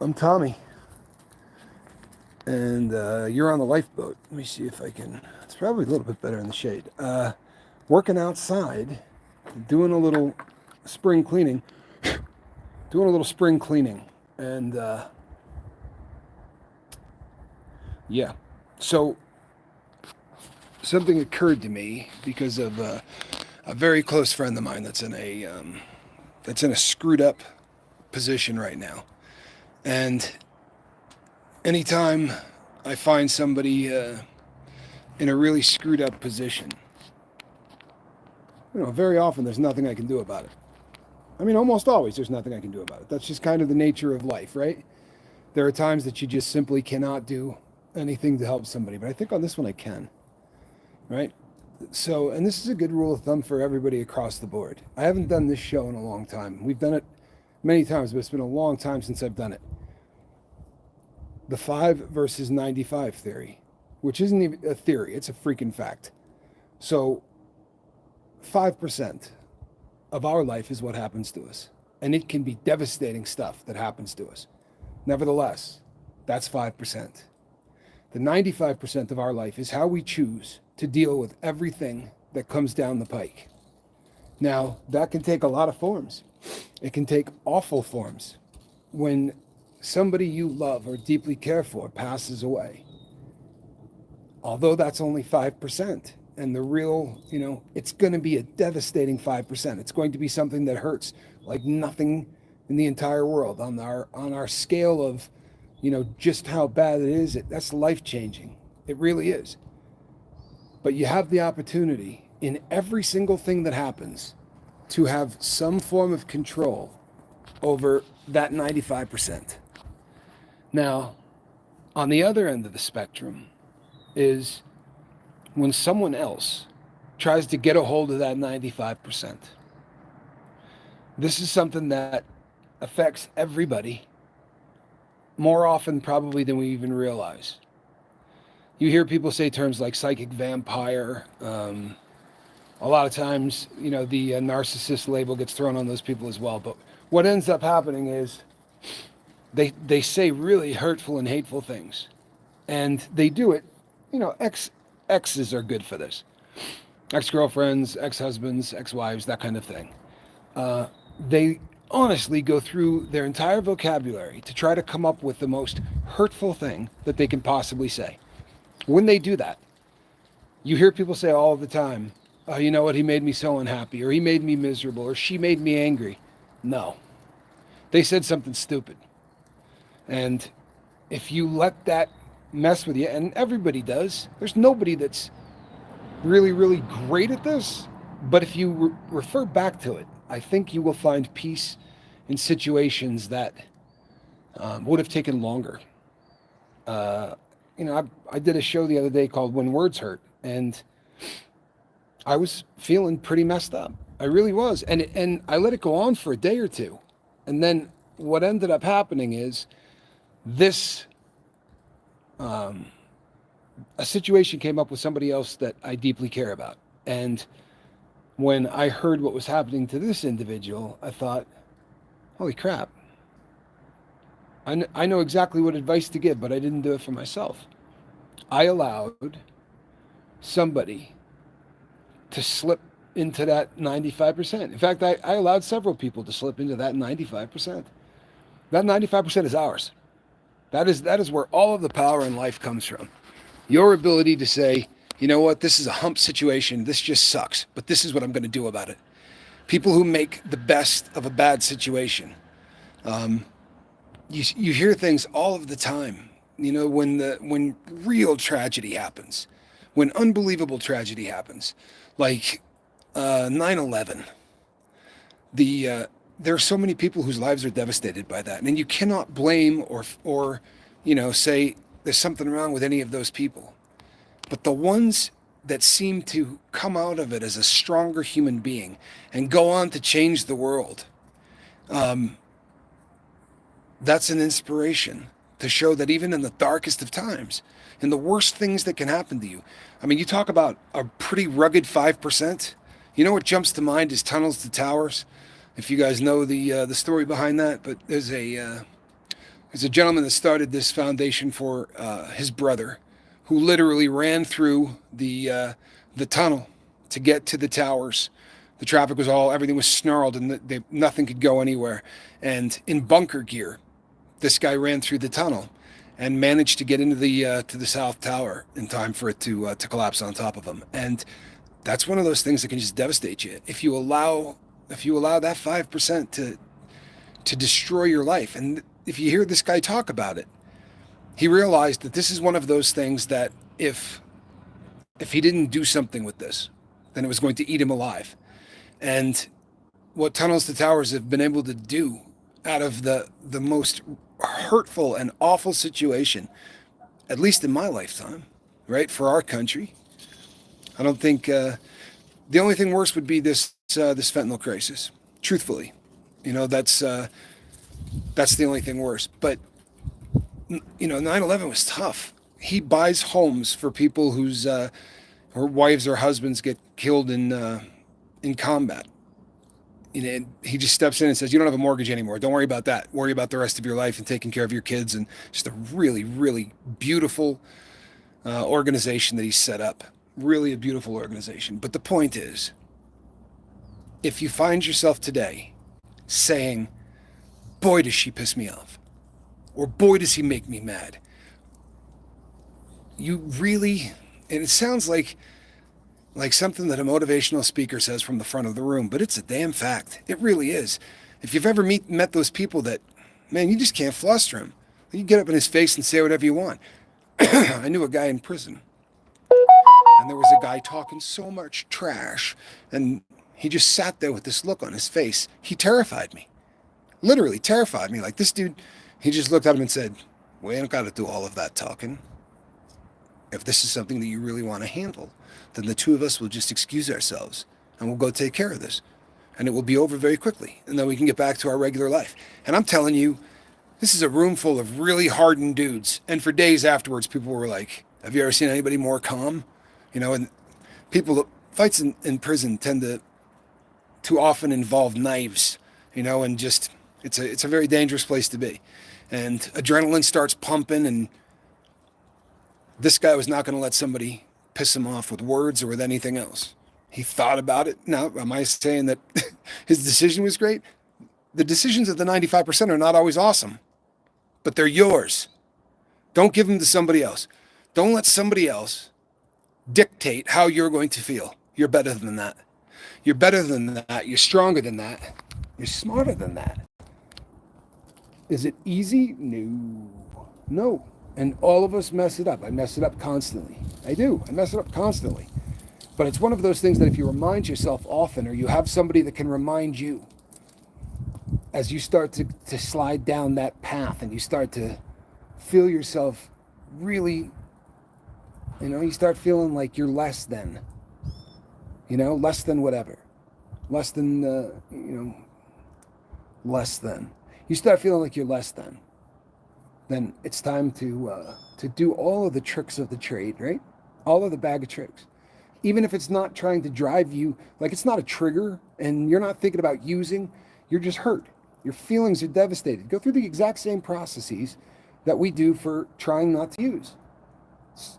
I'm Tommy, and you're on the lifeboat. Let me see if I can. It's probably a little bit better in the shade. Working outside, doing a little spring cleaning, and yeah. So something occurred to me because of a very close friend of mine that's in a screwed up position right now, and anytime I find somebody in a really screwed up position, very often there's nothing I can do about it. I mean, almost always there's nothing I can do about it. That's just kind of the nature of life, right? There are times that you just simply cannot do anything to help somebody, but I think on this one I can, right? So, and this is a good rule of thumb for everybody across the board. I haven't done this show in a long time. We've done it many times, but it's been a long time since I've done it. The 5 versus 95 theory, which isn't even a theory, it's a freaking fact. So, 5% of our life is what happens to us. And it can be devastating stuff that happens to us. Nevertheless, that's 5%. The 95% of our life is how we choose to deal with everything that comes down the pike. Now, that can take a lot of forms. It can take awful forms. When somebody you love or deeply care for passes away, although that's only 5%, and the real, it's going to be a devastating 5%. It's going to be something that hurts like nothing in the entire world on our scale of, just how bad it is. That's life changing. It really is. But you have the opportunity in every single thing that happens to have some form of control over that 95%. Now, on the other end of the spectrum is when someone else tries to get a hold of that 95%. This is something that affects everybody more often probably than we even realize. You hear people say terms like psychic vampire. A lot of times, the narcissist label gets thrown on those people as well. But what ends up happening is they say really hurtful and hateful things. And they do it, exes are good for this. Ex-girlfriends, ex-husbands, ex-wives, that kind of thing. They honestly go through their entire vocabulary to try to come up with the most hurtful thing that they can possibly say. When they do that, you hear people say all the time, oh, you know what, he made me so unhappy, or he made me miserable, or she made me angry. No. They said something stupid. And if you let that mess with you, and everybody does, there's nobody that's really, really great at this. But if you refer back to it, I think you will find peace in situations that would have taken longer. I did a show the other day called When Words Hurt, and I was feeling pretty messed up. I really was. And I let it go on for a day or two. And then what ended up happening is this a situation came up with somebody else that I deeply care about. And when I heard what was happening to this individual, I thought, holy crap. I know exactly what advice to give, but I didn't do it for myself. I allowed somebody to slip into that 95%. In fact, I allowed several people to slip into that 95%. That 95% is ours. That is where all of the power in life comes from. Your ability to say, you know what, this is a hump situation. This just sucks, but this is what I'm going to do about it. People who make the best of a bad situation. You hear things all of the time. When real tragedy happens, when unbelievable tragedy happens, like 9/11. There are so many people whose lives are devastated by that, and you cannot blame or say there's something wrong with any of those people. But the ones that seem to come out of it as a stronger human being and go on to change the world, that's an inspiration to show that even in the darkest of times, in the worst things that can happen to you. I mean, you talk about a pretty rugged 5%. You know what jumps to mind is Tunnels to Towers. If you guys know the story behind that, but there's a There's a gentleman that started this foundation for his brother, who literally ran through the tunnel to get to the towers. The traffic was everything was snarled, and nothing could go anywhere. And in bunker gear, this guy ran through the tunnel and managed to get into to the South Tower in time for it to collapse on top of him. And that's one of those things that can just devastate you if you allow that 5% to destroy your life. And if you hear this guy talk about it, he realized that this is one of those things that if he didn't do something with this, then it was going to eat him alive. And what Tunnels to Towers have been able to do out of the most hurtful and awful situation, at least in my lifetime, right, for our country. I don't think the only thing worse would be this fentanyl crisis. Truthfully, that's the only thing worse. But 9/11 was tough. He buys homes for people whose wives or husbands get killed in combat. He just steps in and says, "You don't have a mortgage anymore. Don't worry about that. Worry about the rest of your life and taking care of your kids." And just a really, really beautiful organization that he set up. Really a beautiful organization. But the point is, if you find yourself today saying, "Boy, does she piss me off," or "Boy, does he make me mad," you really, and it sounds like something that a motivational speaker says from the front of the room, but it's a damn fact. It really is. If you've ever met those people that, man, you just can't fluster them. You get up in his face and say whatever you want. I knew a guy in prison, and there was a guy talking so much trash, and he just sat there with this look on his face. He terrified me. Literally terrified me. Like, this dude, he just looked at him and said, "We ain't got to do all of that talking. If this is something that you really want to handle, then the two of us will just excuse ourselves and we'll go take care of this. And it will be over very quickly. And then we can get back to our regular life." And I'm telling you, this is a room full of really hardened dudes. And for days afterwards, people were like, "Have you ever seen anybody more calm?" And fights in prison tend to often involve knives, and just, it's a very dangerous place to be. And adrenaline starts pumping, and this guy was not going to let somebody piss him off with words or with anything else. He thought about it. Now, am I saying that his decision was great? The decisions of the 95% are not always awesome, but they're yours. Don't give them to somebody else. Don't let somebody else dictate how you're going to feel. You're better than that. You're better than that. You're stronger than that. You're smarter than that. Is it easy? No. And all of us mess it up. I mess it up constantly. I do. I mess it up constantly. But it's one of those things that if you remind yourself often, or you have somebody that can remind you, as you start to slide down that path and you start to feel yourself really, you start feeling like you're less than, less than whatever. Less than, less than. You start feeling like you're less than. Then it's time to do all of the tricks of the trade, right? All of the bag of tricks. Even if it's not trying to drive you, like it's not a trigger and you're not thinking about using, you're just hurt. Your feelings are devastated. Go through the exact same processes that we do for trying not to use.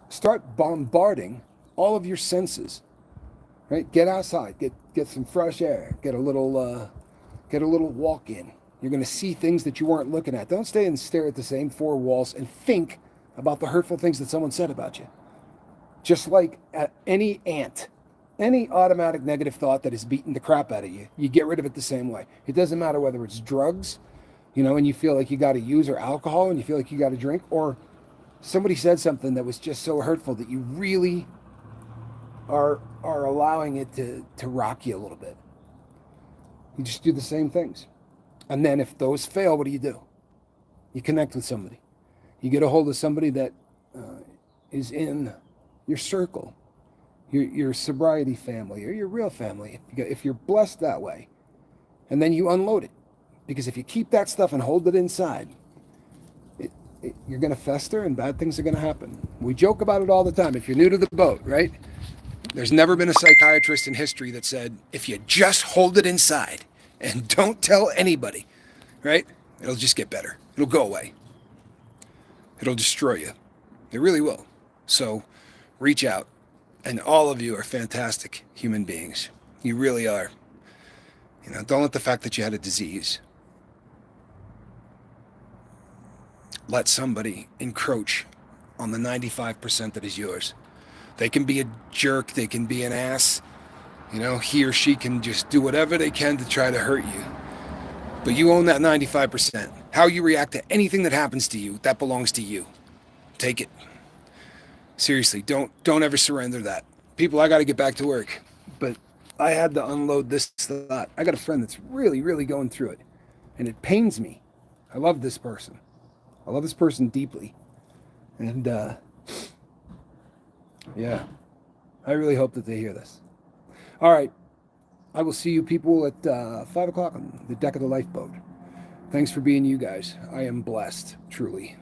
Start bombarding all of your senses, right? Get outside, get some fresh air, get a little walk in. You're going to see things that you weren't looking at. Don't stay and stare at the same four walls and think about the hurtful things that someone said about you. Just like any automatic negative thought that is beating the crap out of you, you get rid of it the same way. It doesn't matter whether it's drugs, and you feel like you got to use, or alcohol and you feel like you got to drink, or somebody said something that was just so hurtful that you really are allowing it to rock you a little bit. You just do the same things. And then if those fail, what do? You connect with somebody. You get a hold of somebody that is in your circle, your sobriety family, or your real family, if you're blessed that way. And then you unload it. Because if you keep that stuff and hold it inside, you're going to fester and bad things are going to happen. We joke about it all the time. If you're new to the boat, right? There's never been a psychiatrist in history that said, if you just hold it inside and don't tell anybody, right? It'll just get better. It'll go away. It'll destroy you. It really will. So reach out. And all of you are fantastic human beings. You really are. Don't let the fact that you had a disease let somebody encroach on the 95% that is yours. They can be a jerk. They can be an ass. He or she can just do whatever they can to try to hurt you. But you own that 95%. How you react to anything that happens to you, that belongs to you. Take it. Seriously, don't ever surrender that. People, I got to get back to work. But I had to unload this thought. I got a friend that's really, really going through it. And it pains me. I love this person. I love this person deeply. And, yeah, I really hope that they hear this. All right. I will see you people at 5 o'clock on the deck of the lifeboat. Thanks for being you guys. I am blessed, truly.